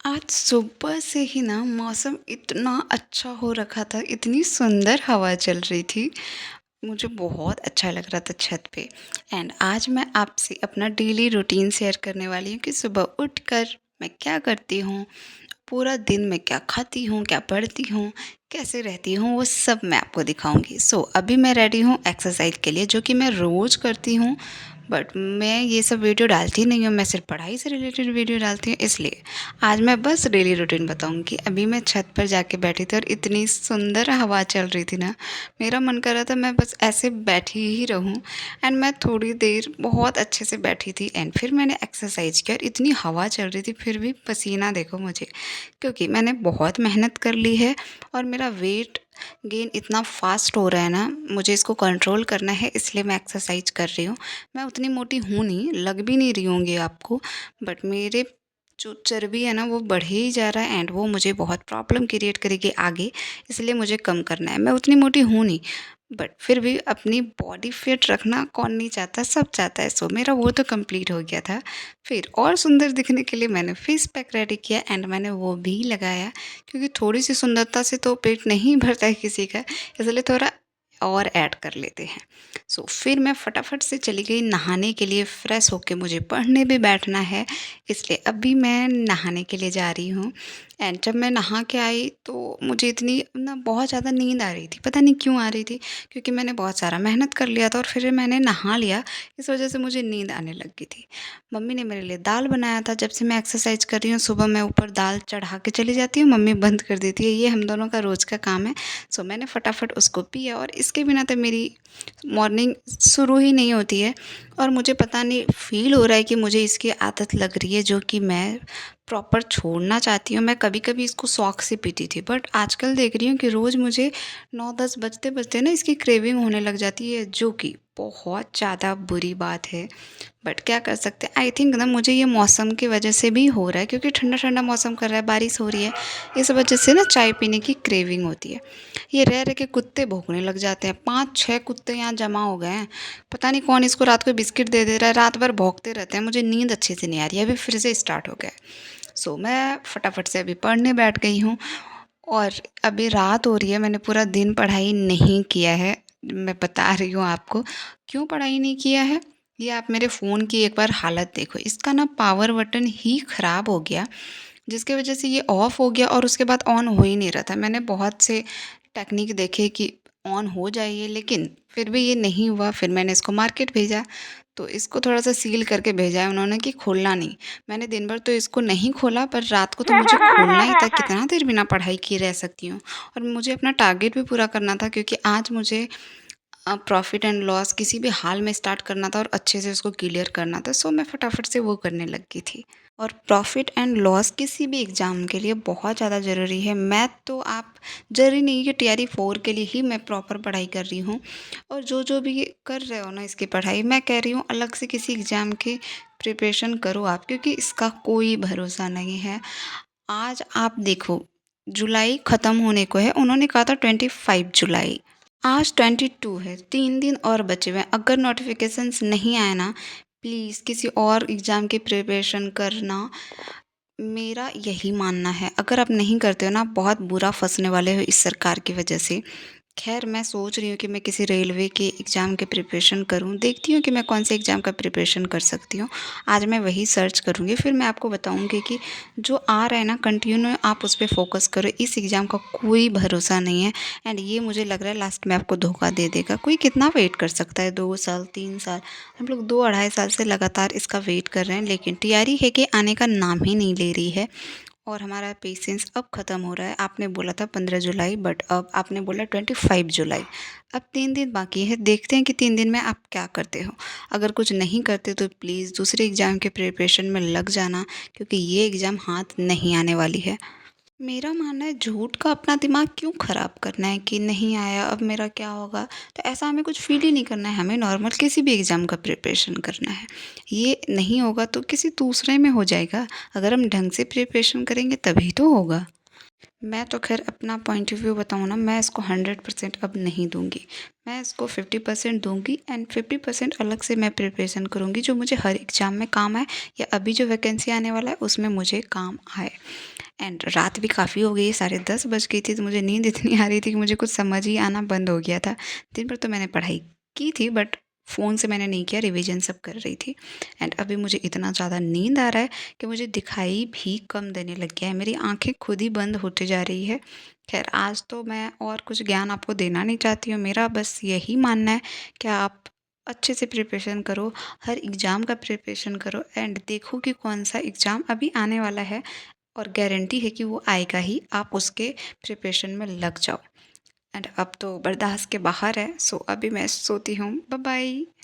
आज सुबह से ही ना मौसम इतना अच्छा हो रखा था, इतनी सुंदर हवा चल रही थी, मुझे बहुत अच्छा लग रहा था छत पे। एंड आज मैं आपसे अपना डेली रूटीन शेयर करने वाली हूँ कि सुबह उठकर मैं क्या करती हूँ, पूरा दिन मैं क्या खाती हूँ, क्या पढ़ती हूँ, कैसे रहती हूँ, वो सब मैं आपको दिखाऊँगी। अभी मैं रेडी हूँ एक्सरसाइज के लिए, जो कि मैं रोज़ करती हूँ। बट मैं ये सब वीडियो डालती नहीं हूँ, मैं सिर्फ पढ़ाई से रिलेटेड वीडियो डालती हूँ, इसलिए आज मैं बस डेली रूटीन बताऊँगी। अभी मैं छत पर जाके बैठी थी और इतनी सुंदर हवा चल रही थी ना, मेरा मन कर रहा था मैं बस ऐसे बैठी ही रहूँ। एंड मैं थोड़ी देर बहुत अच्छे से बैठी थी एंड फिर मैंने एक्सरसाइज किया और इतनी हवा चल रही थी, फिर भी पसीना देखो मुझे, क्योंकि मैंने बहुत मेहनत कर ली है और मेरा वेट गेन इतना फास्ट हो रहा है ना, मुझे इसको कंट्रोल करना है, इसलिए मैं एक्सरसाइज कर रही हूँ। मैं उतनी मोटी हूँ नहीं, लग भी नहीं रही होंगी आपको, बट मेरे जो चर्बी है ना वो बढ़े ही जा रहा है एंड वो मुझे बहुत प्रॉब्लम क्रिएट करेगी आगे, इसलिए मुझे कम करना है। मैं उतनी मोटी हूँ नहीं, बट फिर भी अपनी बॉडी फिट रखना कौन नहीं चाहता, सब चाहता है। मेरा वो तो कंप्लीट हो गया था। फिर और सुंदर दिखने के लिए मैंने फेस पैक रेडी किया एंड मैंने वो भी लगाया, क्योंकि थोड़ी सी सुंदरता से तो पेट नहीं भरता है किसी का, इसलिए थोड़ा और ऐड कर लेते हैं। फिर मैं फटाफट से चली गई नहाने के लिए, फ्रेश होके मुझे पढ़ने भी बैठना है, इसलिए अभी मैं नहाने के लिए जा रही हूँ। एंड जब मैं नहा के आई तो मुझे इतनी ना बहुत ज़्यादा नींद आ रही थी, पता नहीं क्यों आ रही थी, क्योंकि मैंने बहुत सारा मेहनत कर लिया था और फिर मैंने नहा लिया, इस वजह से मुझे नींद आने लग गई थी। मम्मी ने मेरे लिए दाल बनाया था, जब से मैं एक्सरसाइज कर रही हूँ सुबह मैं ऊपर दाल चढ़ा के चली जाती हूँ, मम्मी बंद कर देती है, ये हम दोनों का रोज़ का काम है। मैंने फटाफट उसको पिया और इसके बिना तो मेरी मॉर्निंग शुरू ही नहीं होती है। और मुझे पता नहीं फ़ील हो रहा है कि मुझे इसकी आदत लग रही है, जो कि मैं प्रॉपर छोड़ना चाहती हूँ। मैं कभी-कभी इसको शौक से पीती थी, बट आजकल देख रही हूँ कि रोज़ मुझे 9-10 बजते-बजते ना इसकी क्रेविंग होने लग जाती है, जो कि बहुत ज़्यादा बुरी बात है। बट क्या कर सकते हैं, आई थिंक ना मुझे ये मौसम की वजह से भी हो रहा है, क्योंकि ठंडा-ठंडा मौसम कर रहा है, बारिश हो रही है, इस वजह से ना चाय पीने की क्रेविंग होती है। ये रह रह के कुत्ते भौंकने लग जाते हैं, 5-6 कुत्ते यहाँ जमा हो गए हैं। पता नहीं कौन इसको रात को बिस्किट दे दे रहा है, रात भर भौंकते रहते हैं, मुझे नींद अच्छे से नहीं आ रही है, अभी फिर से स्टार्ट हो गया है। मैं फटाफट से अभी पढ़ने बैठ गई हूँ और अभी रात हो रही है, मैंने पूरा दिन पढ़ाई नहीं किया है। मैं बता रही हूँ आपको, क्यों पढ़ाई नहीं किया है? ये आप मेरे फ़ोन की एक बार हालत देखो, इसका ना पावर बटन ही ख़राब हो गया, जिसकी वजह से ये ऑफ़ हो गया और उसके बाद ऑन हो ही नहीं रहा था। मैंने बहुत से टेक्नीक देखे कि ऑन हो जाए ये, लेकिन फिर भी ये नहीं हुआ। फिर मैंने इसको मार्केट भेजा, तो इसको थोड़ा-सा सील करके भेजा है उन्होंने कि खोलना नहीं। मैंने दिन भर तो इसको नहीं खोला, पर रात को तो मुझे खोलना ही था, कितना देर बिना पढ़ाई किए रह सकती हूँ। और मुझे अपना टारगेट भी पूरा करना था, क्योंकि आज मुझे प्रॉफ़िट एंड लॉस किसी भी हाल में स्टार्ट करना था और अच्छे से उसको क्लियर करना था। मैं फटाफट से वो करने लग गई थी। और प्रॉफ़िट एंड लॉस किसी भी एग्ज़ाम के लिए बहुत ज़्यादा ज़रूरी है। मैथ तो आप ज़रूरी नहीं कि टीआरई 4 के लिए ही मैं प्रॉपर पढ़ाई कर रही हूँ, और जो भी कर रहे हो ना इसकी पढ़ाई, मैं कह रही हूँ अलग से किसी एग्ज़ाम की प्रिपरेशन करो आप, क्योंकि इसका कोई भरोसा नहीं है। आज आप देखो, जुलाई ख़त्म होने को है, उन्होंने कहा था 25 जुलाई, आज 22 है, 3 दिन और बचे हुए हैं। अगर नोटिफ़िकेशंस नहीं आए ना, प्लीज़ किसी और एग्ज़ाम की प्रिपरेशन करना, मेरा यही मानना है। अगर आप नहीं करते हो ना, आप बहुत बुरा फँसने वाले हो इस सरकार की वजह से। ख़ैर, मैं सोच रही हूँ कि मैं किसी रेलवे के एग्ज़ाम की प्रिपरेशन करूँ। देखती हूँ कि मैं कौन से एग्ज़ाम का प्रिपरेशन कर सकती हूँ। आज मैं वही सर्च करूँगी, फिर मैं आपको बताऊँगी कि जो आ रहा है ना कंटिन्यू आप उस पे फ़ोकस करो। इस एग्ज़ाम का कोई भरोसा नहीं है एंड ये मुझे लग रहा है लास्ट में आपको धोखा दे देगा। कोई कितना वेट कर सकता है, 2 साल, 3 साल? हम लोग 2 अढ़ाई साल से लगातार इसका वेट कर रहे हैं, लेकिन टीआरई है कि आने का नाम ही नहीं ले रही है। और हमारा पेशेंस अब ख़त्म हो रहा है। आपने बोला था 15 जुलाई, बट अब आपने बोला 25 जुलाई। अब 3 दिन बाकी है, देखते हैं कि 3 दिन में आप क्या करते हो। अगर कुछ नहीं करते तो प्लीज़ दूसरे एग्ज़ाम के प्रिपरेशन में लग जाना, क्योंकि ये एग्ज़ाम हाथ नहीं आने वाली है। मेरा मानना है झूठ का अपना दिमाग क्यों ख़राब करना है कि नहीं आया अब मेरा क्या होगा? तो ऐसा हमें कुछ फ़ील ही नहीं करना है, हमें नॉर्मल किसी भी एग्ज़ाम का प्रिपरेशन करना है। ये नहीं होगा तो किसी दूसरे में हो जाएगा, अगर हम ढंग से प्रिपरेशन करेंगे तभी तो होगा। मैं तो ख़ैर अपना पॉइंट ऑफ व्यू बताऊँ ना, मैं इसको 100% अब नहीं दूँगी। मैं इसको 50% दूँगी एंड 50% अलग से मैं प्रिपरेशन करूँगी, जो मुझे हर एग्ज़ाम में काम आए या अभी जो वैकेंसी आने वाला है उसमें मुझे काम आए। एंड रात भी काफ़ी हो गई है, साढ़े 10 बज गई थी, तो मुझे नींद इतनी आ रही थी कि मुझे कुछ समझ ही आना बंद हो गया था। दिन भर तो मैंने पढ़ाई की थी, बट फ़ोन से मैंने नहीं किया, रिविज़न सब कर रही थी। एंड अभी मुझे इतना ज़्यादा नींद आ रहा है कि मुझे दिखाई भी कम देने लग गया है, मेरी आँखें खुद ही बंद होते जा रही है। ख़ैर आज तो मैं और कुछ ज्ञान आपको देना नहीं चाहती हूँ, मेरा बस यही मानना है कि आप अच्छे से प्रिपरेशन करो, हर एग्ज़ाम का प्रिपरेशन करो एंड देखो कि कौन-सा एग्ज़ाम अभी आने वाला है और गारंटी है कि वो आएगा ही, आप उसके प्रिपरेशन में लग जाओ। एंड अब तो बर्दाश्त के बाहर है, सो अभी मैं सोती हूँ। Bye bye.